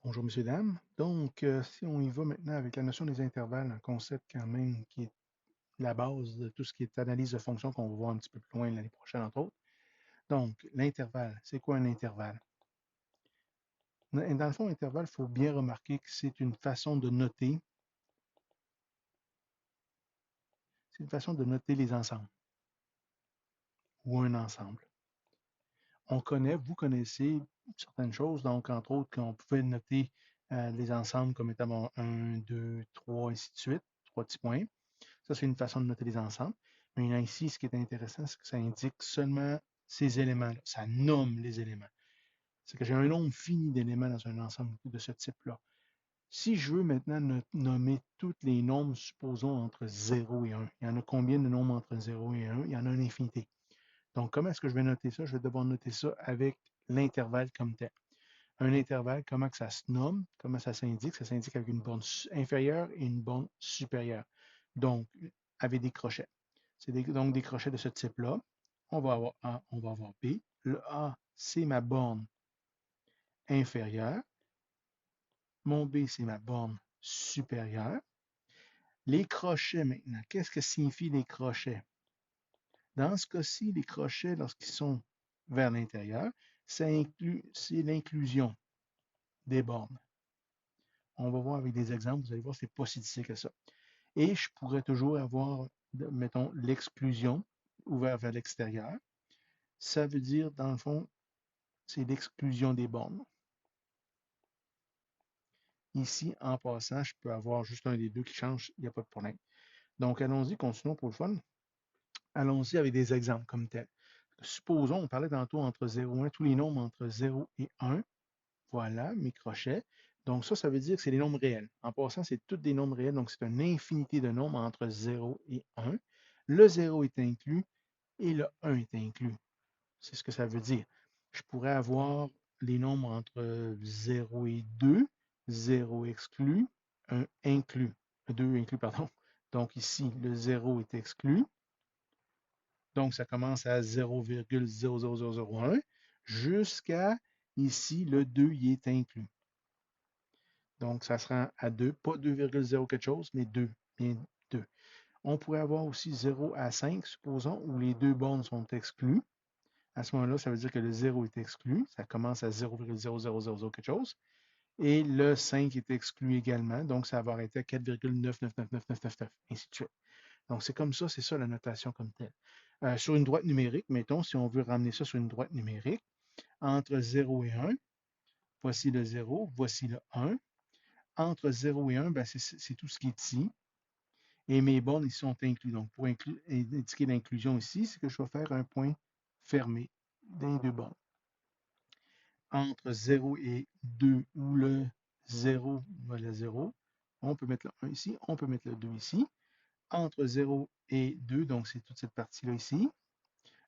Bonjour, messieurs, dames. Donc, si on y va maintenant avec la notion des intervalles, un concept quand même qui est la base de tout ce qui est analyse de fonctions qu'on va voir un petit peu plus loin l'année prochaine, entre autres. Donc, l'intervalle, c'est quoi un intervalle? Dans le fond, l'intervalle, il faut bien remarquer que c'est une façon de noter les ensembles ou un ensemble. Vous connaissez certaines choses, donc entre autres qu'on pouvait noter les ensembles comme étant bon, 1, 2, 3, ainsi de suite, 3 petits points. Ça, c'est une façon de noter les ensembles. Mais là, ici, ce qui est intéressant, c'est que ça indique seulement ces éléments-là. Ça nomme les éléments. C'est que j'ai un nombre fini d'éléments dans un ensemble de ce type-là. Si je veux maintenant nommer tous les nombres, supposons entre 0 et 1, il y en a combien de nombres entre 0 et 1? Il y en a une infinité. Donc, comment est-ce que je vais noter ça? Je vais devoir noter ça avec l'intervalle comme tel. Un intervalle, comment que ça se nomme? Comment ça s'indique? Ça s'indique avec une borne inférieure et une borne supérieure. Donc, avec des crochets. C'est donc des crochets de ce type-là. On va avoir A, on va avoir B. Le A, c'est ma borne inférieure. Mon B, c'est ma borne supérieure. Les crochets maintenant, qu'est-ce que signifient les crochets? Dans ce cas-ci, les crochets, lorsqu'ils sont vers l'intérieur, c'est l'inclusion des bornes. On va voir avec des exemples, vous allez voir, c'est pas si difficile que ça. Et je pourrais toujours avoir, mettons, l'exclusion ouverte vers l'extérieur. Ça veut dire, dans le fond, c'est l'exclusion des bornes. Ici, en passant, je peux avoir juste un des deux qui change, il n'y a pas de problème. Donc, allons-y, continuons pour le fun. Allons-y avec des exemples comme tel. Supposons, on parlait tantôt entre 0 et 1, tous les nombres entre 0 et 1. Voilà, mes crochets. Donc, ça veut dire que c'est des nombres réels. En passant, c'est tous des nombres réels, donc c'est une infinité de nombres entre 0 et 1. Le 0 est inclus et le 1 est inclus. C'est ce que ça veut dire. Je pourrais avoir les nombres entre 0 et 2, 0 exclu, 1 inclus, 2 inclus, pardon. Donc ici, le 0 est exclu. Donc ça commence à 0,00001 jusqu'à ici, le 2 y est inclus. Donc ça se rend à 2, pas 2,0 quelque chose, mais 2, bien 2. On pourrait avoir aussi 0 à 5, supposons, où les deux bornes sont exclues. À ce moment-là, ça veut dire que le 0 est exclu. Ça commence à 0,0000 quelque chose. Et le 5 est exclu également. Donc, ça va arrêter à 4,9999999, ainsi de suite. Donc, c'est comme ça, c'est ça la notation comme telle. Sur une droite numérique, mettons, si on veut ramener ça sur une droite numérique, entre 0 et 1, voici le 0, voici le 1. Entre 0 et 1, ben, c'est tout ce qui est ici. Et mes bornes ici sont inclus. Donc, pour indiquer l'inclusion ici, c'est que je vais faire un point fermé des deux bornes. Entre 0 et 2, où le 0 va le 0, on peut mettre le 1 ici, on peut mettre le 2 ici. Entre 0 et 2, donc c'est toute cette partie-là ici.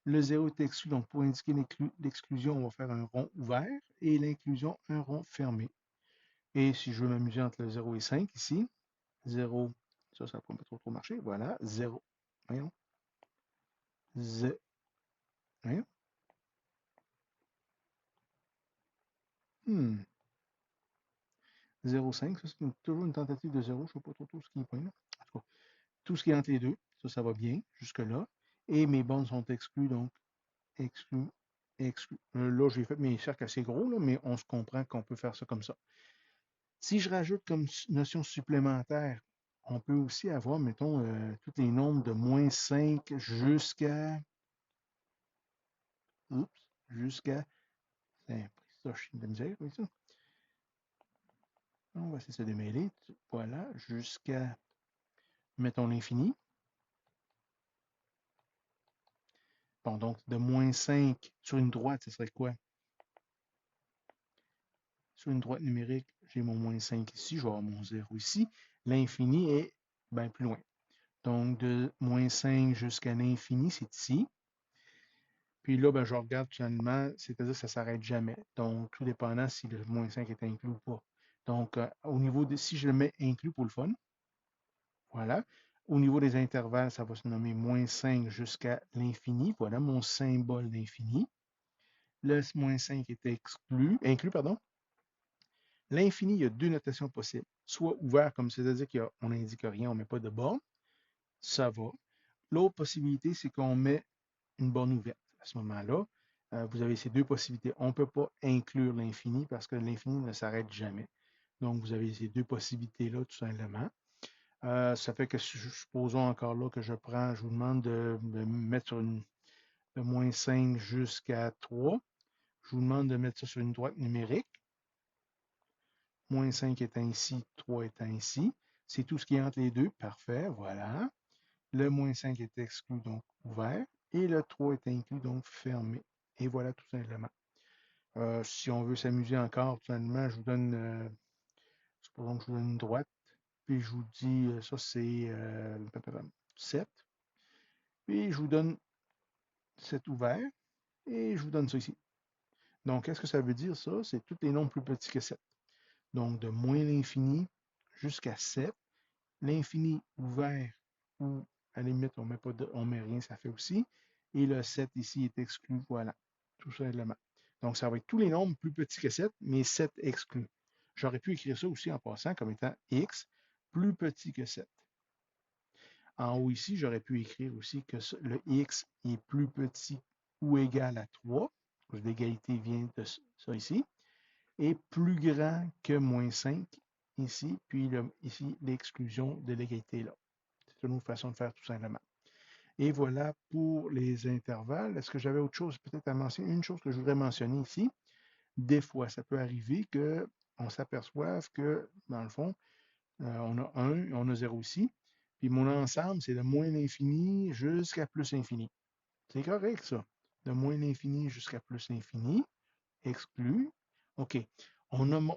Le 0 est exclu, donc pour indiquer l'exclusion, on va faire un rond ouvert et l'inclusion, un rond fermé. Et si je veux m'amuser entre le 0 et 5 ici, 0, ça ne va pas trop marcher, voilà, 0, voyons, 0, voyons, 0,5, ça c'est toujours une tentative de 0, je ne sais pas trop ce qui est point là. En tout cas, tout ce qui est entre les deux, ça va bien jusque-là. Et mes bornes sont exclues, donc exclus, exclus. Là, j'ai fait mes cercles assez gros, là, mais on se comprend qu'on peut faire ça comme ça. Si je rajoute comme notion supplémentaire, on peut aussi avoir, mettons, tous les nombres de moins 5 jusqu'à... Oups, jusqu'à... C'est ça, je suis de misère avec ça. On va essayer de se démêler. Voilà, jusqu'à, mettons, l'infini. Bon, donc, de moins 5 sur une droite, ce serait quoi? Sur une droite numérique, j'ai mon moins 5 ici, je vais avoir mon 0 ici. L'infini est bien plus loin. Donc, de moins 5 jusqu'à l'infini, c'est ici. Puis là, ben, je regarde finalement, c'est-à-dire que ça ne s'arrête jamais. Donc, tout dépendant si le moins 5 est inclus ou pas. Donc, au niveau de, si je le mets inclus pour le fun, voilà. Au niveau des intervalles, ça va se nommer moins 5 jusqu'à l'infini. Voilà mon symbole d'infini. Le moins 5 est inclus, pardon. L'infini, il y a deux notations possibles. Soit ouvert, comme c'est-à-dire qu'on n'indique rien, on ne met pas de borne, ça va. L'autre possibilité, c'est qu'on met une borne ouverte. À ce moment-là, vous avez ces deux possibilités. On ne peut pas inclure l'infini parce que l'infini ne s'arrête jamais. Donc, vous avez ces deux possibilités-là, tout simplement. Ça fait que, supposons encore là que je vous demande de mettre sur de moins 5 jusqu'à 3. Je vous demande de mettre ça sur une droite numérique. Moins 5 étant ici, 3 étant ici. C'est tout ce qui est entre les deux. Parfait, voilà. Le moins 5 est exclu, donc ouvert. Et le 3 est inclus, donc fermé. Et voilà tout simplement. Si on veut s'amuser encore, tout simplement, je vous donne, supposons que je vous donne une droite, puis je vous dis, ça c'est 7. Puis je vous donne 7 ouvert, et je vous donne ça ici. Donc, qu'est-ce que ça veut dire, ça? C'est tous les nombres plus petits que 7. Donc, de moins l'infini jusqu'à 7. L'infini ouvert, ou à la limite, on met rien, ça fait aussi. Et le 7 ici est exclu, voilà, tout simplement. Donc, ça va être tous les nombres plus petits que 7, mais 7 exclus. J'aurais pu écrire ça aussi en passant comme étant x plus petit que 7. En haut ici, j'aurais pu écrire aussi que le x est plus petit ou égal à 3. L'égalité vient de ça ici. Et plus grand que moins 5 ici, puis ici, l'exclusion de l'égalité là. C'est une autre façon de faire tout simplement. Et voilà pour les intervalles. Est-ce que j'avais autre chose peut-être à mentionner? Une chose que je voudrais mentionner ici, des fois, ça peut arriver qu'on s'aperçoive que, dans le fond, on a 1, on a 0 ici, puis mon ensemble, c'est de moins l'infini jusqu'à plus l'infini. C'est correct, ça. De moins l'infini jusqu'à plus l'infini, exclu. OK.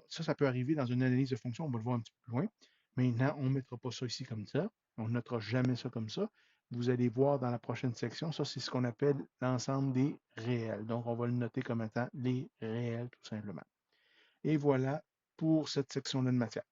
Ça peut arriver dans une analyse de fonction, on va le voir un petit peu plus loin. Maintenant, on ne mettra pas ça ici comme ça. On ne notera jamais ça comme ça. Vous allez voir dans la prochaine section, ça, c'est ce qu'on appelle l'ensemble des réels. Donc, on va le noter comme étant les réels, tout simplement. Et voilà pour cette section-là de matière.